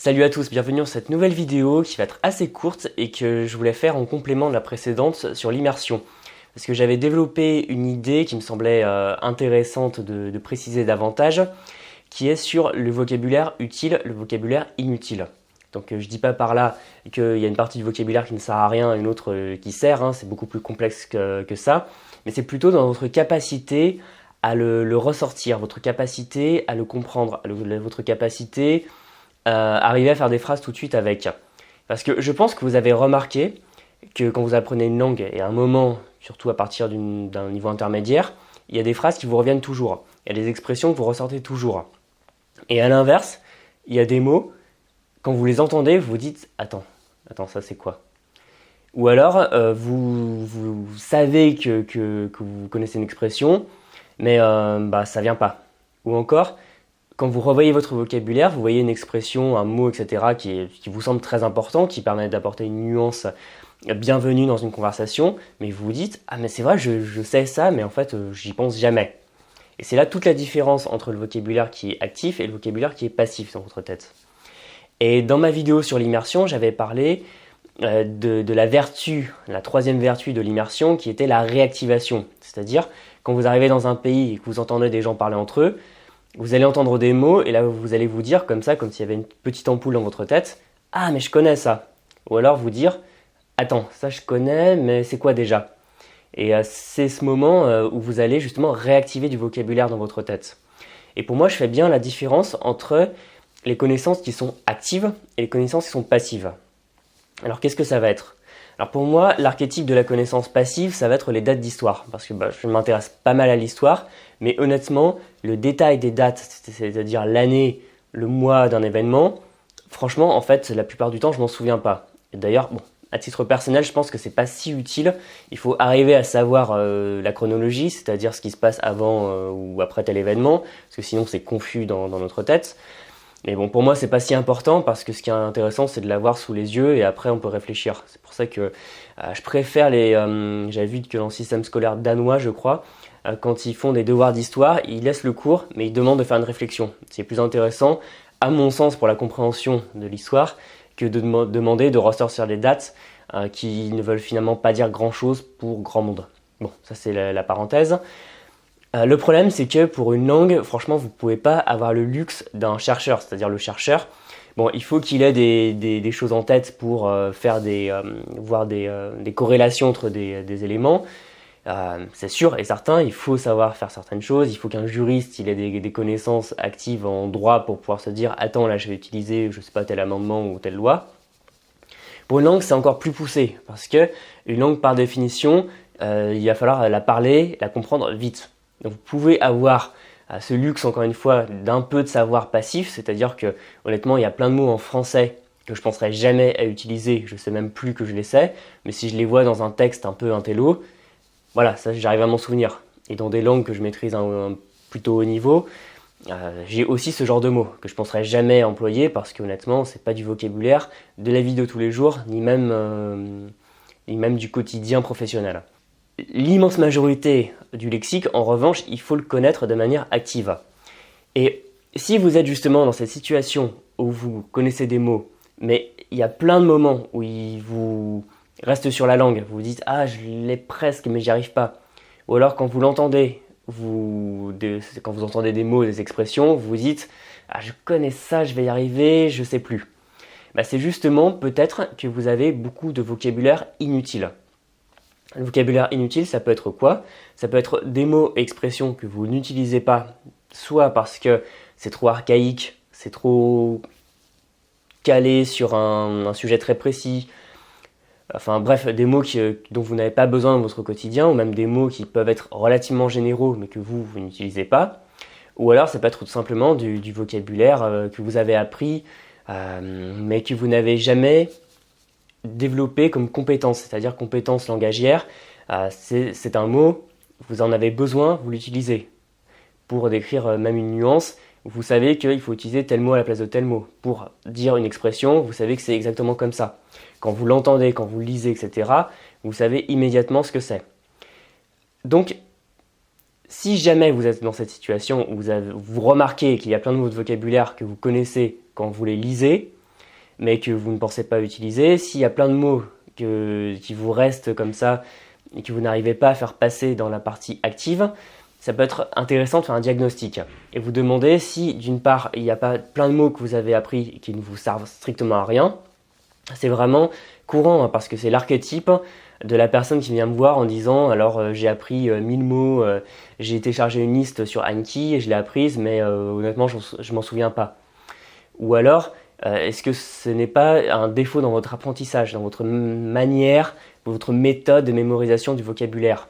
Salut à tous, bienvenue dans cette nouvelle vidéo qui va être assez courte et que je voulais faire en complément de la précédente sur l'immersion. Parce que j'avais développé une idée qui me semblait intéressante de préciser davantage, qui est sur le vocabulaire utile, le vocabulaire inutile. Donc je dis pas par là qu'il y a une partie du vocabulaire qui ne sert à rien et une autre qui sert, hein, c'est beaucoup plus complexe que ça, mais c'est plutôt dans votre capacité à le ressortir, votre capacité à le comprendre, votre capacité arriver à faire des phrases tout de suite avec. Parce que je pense que vous avez remarqué que quand vous apprenez une langue, et à un moment, surtout à partir d'un niveau intermédiaire, il y a des phrases qui vous reviennent toujours. Il y a des expressions que vous ressortez toujours. Et à l'inverse, il y a des mots, quand vous les entendez, vous vous dites « Attends, ça c'est quoi ?» Ou alors, vous savez que vous connaissez une expression, mais ça vient pas. Ou encore, quand vous revoyez votre vocabulaire, vous voyez une expression, un mot, etc. qui vous semble très important, qui permet d'apporter une nuance bienvenue dans une conversation, mais vous vous dites « Ah mais c'est vrai, je sais ça, mais en fait, j'y pense jamais. » Et c'est là toute la différence entre le vocabulaire qui est actif et le vocabulaire qui est passif dans votre tête. Et dans ma vidéo sur l'immersion, j'avais parlé de la vertu, la troisième vertu de l'immersion, qui était la réactivation. C'est-à-dire, quand vous arrivez dans un pays et que vous entendez des gens parler entre eux, vous allez entendre des mots et là vous allez vous dire comme ça, comme s'il y avait une petite ampoule dans votre tête, « Ah mais je connais ça !» Ou alors vous dire « Attends, ça je connais, mais c'est quoi déjà ?» Et c'est ce moment où vous allez justement réactiver du vocabulaire dans votre tête. Et pour moi, je fais bien la différence entre les connaissances qui sont actives et les connaissances qui sont passives. Alors qu'est-ce que ça va être ? Alors pour moi, l'archétype de la connaissance passive, ça va être les dates d'histoire. Parce que je m'intéresse pas mal à l'histoire, mais honnêtement, le détail des dates, c'est-à-dire l'année, le mois d'un événement, franchement, en fait, la plupart du temps, je m'en souviens pas. Et d'ailleurs, à titre personnel, je pense que c'est pas si utile. Il faut arriver à savoir la chronologie, c'est-à-dire ce qui se passe avant ou après tel événement, parce que sinon c'est confus dans notre tête. Mais bon, pour moi, c'est pas si important parce que ce qui est intéressant, c'est de l'avoir sous les yeux et après, on peut réfléchir. C'est pour ça que je préfère j'avais vu que dans le système scolaire danois, je crois, quand ils font des devoirs d'histoire, ils laissent le cours, mais ils demandent de faire une réflexion. C'est plus intéressant, à mon sens, pour la compréhension de l'histoire, que de demander de ressortir des dates qui ne veulent finalement pas dire grand-chose pour grand monde. Bon, ça c'est la parenthèse. Le problème, c'est que pour une langue, franchement, vous ne pouvez pas avoir le luxe d'un chercheur. C'est-à-dire le chercheur, il faut qu'il ait des choses en tête pour faire voir des corrélations entre des éléments. C'est sûr et certain, il faut savoir faire certaines choses. Il faut qu'un juriste il ait des connaissances actives en droit pour pouvoir se dire « Attends, là, je vais utiliser, je sais pas, tel amendement ou telle loi. » Pour une langue, c'est encore plus poussé parce que une langue, par définition, il va falloir la parler, la comprendre vite. Donc vous pouvez avoir ce luxe, encore une fois, d'un peu de savoir passif, c'est-à-dire que, honnêtement, il y a plein de mots en français que je ne penserais jamais à utiliser, je ne sais même plus que je les sais, mais si je les vois dans un texte un peu intello, voilà, ça j'arrive à m'en souvenir. Et dans des langues que je maîtrise un plutôt haut niveau, j'ai aussi ce genre de mots que je ne penserais jamais employer parce que, honnêtement, ce n'est pas du vocabulaire de la vie de tous les jours, ni même du quotidien professionnel. L'immense majorité du lexique, en revanche, il faut le connaître de manière active. Et si vous êtes justement dans cette situation où vous connaissez des mots, mais il y a plein de moments où il vous reste sur la langue, vous vous dites « Ah, je l'ai presque, mais j'y arrive pas ». Ou alors quand vous l'entendez, quand vous entendez des mots, des expressions, vous vous dites « Ah, je connais ça, je vais y arriver, je sais plus ». C'est justement peut-être que vous avez beaucoup de vocabulaire inutile. Le vocabulaire inutile, ça peut être quoi ? Ça peut être des mots et expressions que vous n'utilisez pas, soit parce que c'est trop archaïque, c'est trop calé sur un sujet très précis, enfin bref, des mots dont vous n'avez pas besoin dans votre quotidien, ou même des mots qui peuvent être relativement généraux, mais que vous n'utilisez pas. Ou alors ça peut être tout simplement du vocabulaire que vous avez appris, mais que vous n'avez jamais développer comme compétence, c'est-à-dire compétence langagière, c'est un mot, vous en avez besoin, vous l'utilisez. Pour décrire même une nuance, vous savez qu'il faut utiliser tel mot à la place de tel mot. Pour dire une expression, vous savez que c'est exactement comme ça. Quand vous l'entendez, quand vous le lisez, etc., vous savez immédiatement ce que c'est. Donc, si jamais vous êtes dans cette situation où vous remarquez qu'il y a plein de mots de vocabulaire que vous connaissez quand vous les lisez, mais que vous ne pensez pas utiliser. S'il y a plein de mots qui vous restent comme ça et que vous n'arrivez pas à faire passer dans la partie active, ça peut être intéressant de faire un diagnostic et vous demander si d'une part il n'y a pas plein de mots que vous avez appris et qui ne vous servent strictement à rien. C'est vraiment courant parce que c'est l'archétype de la personne qui vient me voir en disant alors j'ai appris 1000 mots, j'ai téléchargé une liste sur Anki et je l'ai apprise mais honnêtement je m'en souviens pas. Ou alors est-ce que ce n'est pas un défaut dans votre apprentissage, dans votre manière, votre méthode de mémorisation du vocabulaire?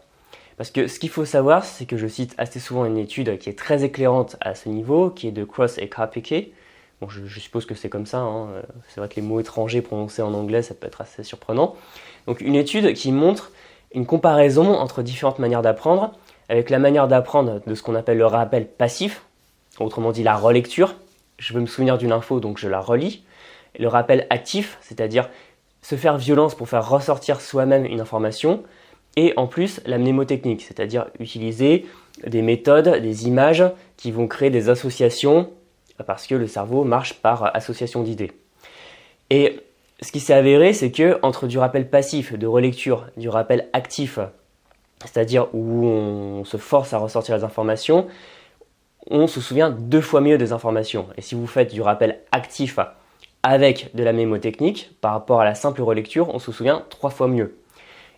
Parce que ce qu'il faut savoir, c'est que je cite assez souvent une étude qui est très éclairante à ce niveau, qui est de Cross et Karpike. Bon, je suppose que c'est comme ça, hein. C'est vrai que les mots étrangers prononcés en anglais, ça peut être assez surprenant. Donc une étude qui montre une comparaison entre différentes manières d'apprendre, avec la manière d'apprendre de ce qu'on appelle le rappel passif, autrement dit la relecture. Je veux me souvenir d'une info, donc je la relis. Et le rappel actif, c'est-à-dire se faire violence pour faire ressortir soi-même une information. Et en plus, la mnémotechnique, c'est-à-dire utiliser des méthodes, des images qui vont créer des associations parce que le cerveau marche par association d'idées. Et ce qui s'est avéré, c'est que entre du rappel passif, de relecture, du rappel actif, c'est-à-dire où on se force à ressortir les informations, on se souvient 2 fois mieux des informations. Et si vous faites du rappel actif avec de la mnémotechnique, par rapport à la simple relecture, on se souvient 3 fois mieux.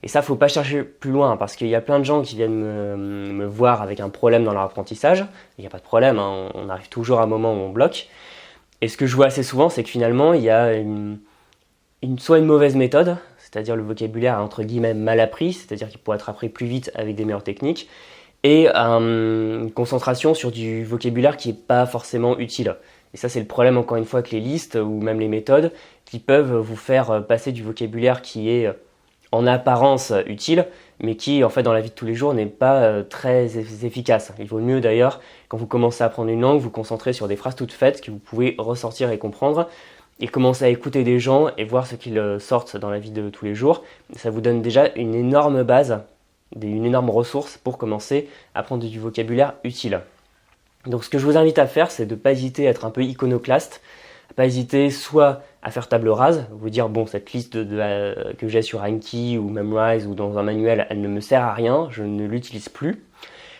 Et ça, il ne faut pas chercher plus loin parce qu'il y a plein de gens qui viennent me voir avec un problème dans leur apprentissage. Il n'y a pas de problème, hein, on arrive toujours à un moment où on bloque. Et ce que je vois assez souvent, c'est que finalement, il y a soit une mauvaise méthode, c'est-à-dire le vocabulaire entre guillemets mal appris, c'est-à-dire qu'il pourrait être appris plus vite avec des meilleures techniques, et une concentration sur du vocabulaire qui n'est pas forcément utile. Et ça, c'est le problème encore une fois avec les listes ou même les méthodes qui peuvent vous faire passer du vocabulaire qui est en apparence utile, mais qui en fait dans la vie de tous les jours n'est pas très efficace. Il vaut mieux d'ailleurs, quand vous commencez à apprendre une langue, vous concentrer sur des phrases toutes faites que vous pouvez ressortir et comprendre, et commencer à écouter des gens et voir ce qu'ils sortent dans la vie de tous les jours. Ça vous donne déjà une énorme base, une énorme ressource pour commencer à apprendre du vocabulaire utile. Donc ce que je vous invite à faire, c'est de ne pas hésiter à être un peu iconoclaste, pas hésiter soit à faire table rase, vous dire bon cette liste que j'ai sur Anki ou Memrise ou dans un manuel, elle ne me sert à rien, je ne l'utilise plus.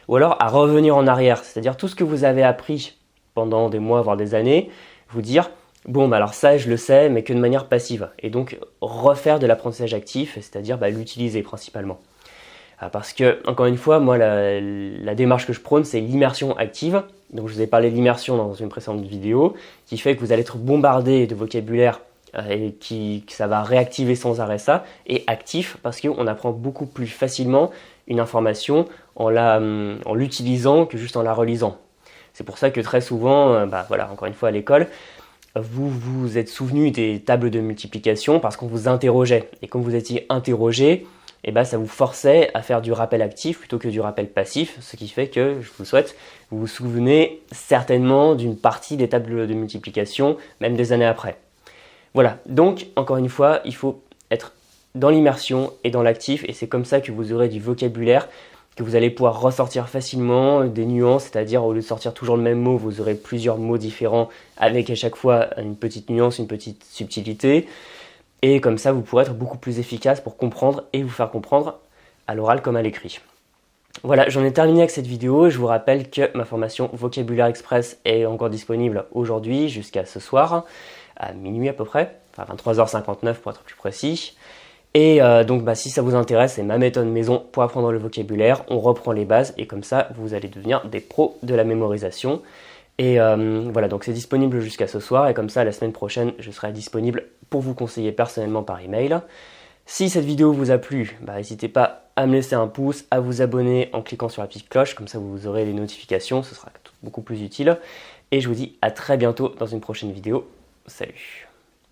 Ou alors à revenir en arrière, c'est-à-dire tout ce que vous avez appris pendant des mois voire des années, vous dire bon bah alors ça je le sais mais que de manière passive. Et donc refaire de l'apprentissage actif, c'est-à-dire l'utiliser principalement. Parce que, encore une fois, moi, la démarche que je prône, c'est l'immersion active. Donc, je vous ai parlé de l'immersion dans une précédente vidéo, qui fait que vous allez être bombardé de vocabulaire et que ça va réactiver sans arrêt ça. Et actif, parce qu'on apprend beaucoup plus facilement une information en l'utilisant que juste en la relisant. C'est pour ça que très souvent, voilà, encore une fois à l'école, vous vous êtes souvenu des tables de multiplication parce qu'on vous interrogeait. Et comme vous étiez interrogé, et ça vous forçait à faire du rappel actif plutôt que du rappel passif, ce qui fait que, je vous souhaite, vous vous souvenez certainement d'une partie des tables de multiplication, même des années après. Voilà, donc encore une fois, il faut être dans l'immersion et dans l'actif, et c'est comme ça que vous aurez du vocabulaire que vous allez pouvoir ressortir facilement, des nuances, c'est-à-dire au lieu de sortir toujours le même mot, vous aurez plusieurs mots différents avec à chaque fois une petite nuance, une petite subtilité. Et comme ça, vous pourrez être beaucoup plus efficace pour comprendre et vous faire comprendre à l'oral comme à l'écrit. Voilà, j'en ai terminé avec cette vidéo. Je vous rappelle que ma formation Vocabulaire Express est encore disponible aujourd'hui jusqu'à ce soir, à minuit à peu près, enfin 23h59 pour être plus précis. Et donc si ça vous intéresse, c'est ma méthode maison pour apprendre le vocabulaire. On reprend les bases et comme ça, vous allez devenir des pros de la mémorisation. Et voilà, donc c'est disponible jusqu'à ce soir et comme ça, la semaine prochaine, je serai disponible pour vous conseiller personnellement par email. Si cette vidéo vous a plu, n'hésitez pas à me laisser un pouce, à vous abonner en cliquant sur la petite cloche, comme ça vous aurez les notifications, ce sera beaucoup plus utile. Et je vous dis à très bientôt dans une prochaine vidéo. Salut!